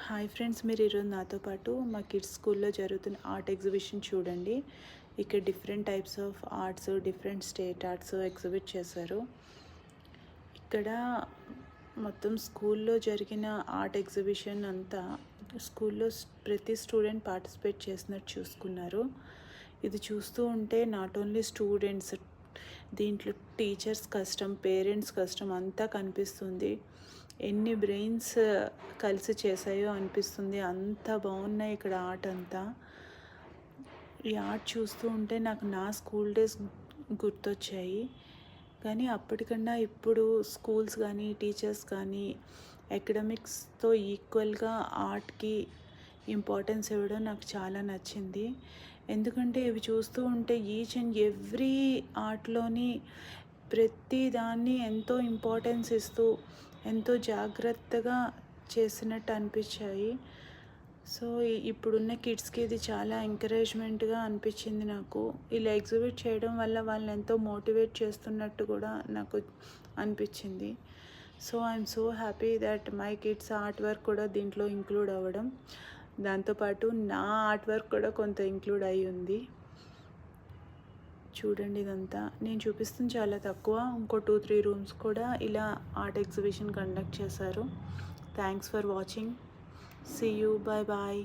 Hi friends, మీరు ఈరోజు నాతో పాటు మా కిడ్స్ స్కూల్లో జరుగుతున్న ఆర్ట్ ఎగ్జిబిషన్ చూడండి. ఇక్కడ different types of arts, different state arts exhibit చేశారు. ఇక్కడ మొత్తం స్కూల్లో జరిగిన ఆర్ట్ ఎగ్జిబిషన్ అంతా స్కూల్లో ప్రతి స్టూడెంట్ పార్టిసిపేట్ చేసినట్టు చూసుకున్నారు. ఇది చూస్తూ ఉంటే నాట్ ఓన్లీ స్టూడెంట్స్, దీంట్లో టీచర్స్ కష్టం, పేరెంట్స్ కష్టం అంతా కనిపిస్తుంది. ఎన్ని బ్రెయిన్స్ కలిసి చేసాయో అనిపిస్తుంది. అంత బాగున్నాయి ఇక్కడ ఆర్ట్ అంతా. ఈ ఆర్ట్ చూస్తూ ఉంటే నాకు నా స్కూల్ డేస్ గుర్తొచ్చాయి. కానీ అప్పటికన్నా ఇప్పుడు స్కూల్స్ కానీ టీచర్స్ కానీ అకాడమిక్స్తో ఈక్వల్గా ఆర్ట్కి ఇంపార్టెన్స్ ఇవ్వడం నాకు చాలా నచ్చింది. ఎందుకంటే ఇవి చూస్తూ ఉంటే ఈచ్ అండ్ ఎవ్రీ ఆర్ట్లోని ప్రతి దాన్ని ఎంతో ఇంపార్టెన్స్ ఇస్తూ ఎంతో జాగ్రత్తగా చేసినట్టు అనిపించాయి. సో ఇప్పుడున్న కిడ్స్కి ఇది చాలా ఎంకరేజ్మెంట్గా అనిపించింది నాకు. ఇలా ఎగ్జిబిట్ చేయడం వల్ల వాళ్ళని ఎంతో మోటివేట్ చేస్తున్నట్టు కూడా నాకు అనిపించింది. So I'm so happy that my kids art work కూడా దీంట్లో ఇంక్లూడ్ అవ్వడం. దాంతోపాటు నా ఆర్ట్ వర్క్ కూడా కొంత ఇంక్లూడ్ అయి ఉంది. చూడండి, ఇదంతా నేను చూపిస్తుంది చాలా తక్కువ. ఇంకో 2-3 రూమ్స్ కూడా ఇలా ఆర్ట్ ఎగ్జిబిషన్ కండక్ట్ చేశారు. Thanks for watching. See you. Bye bye.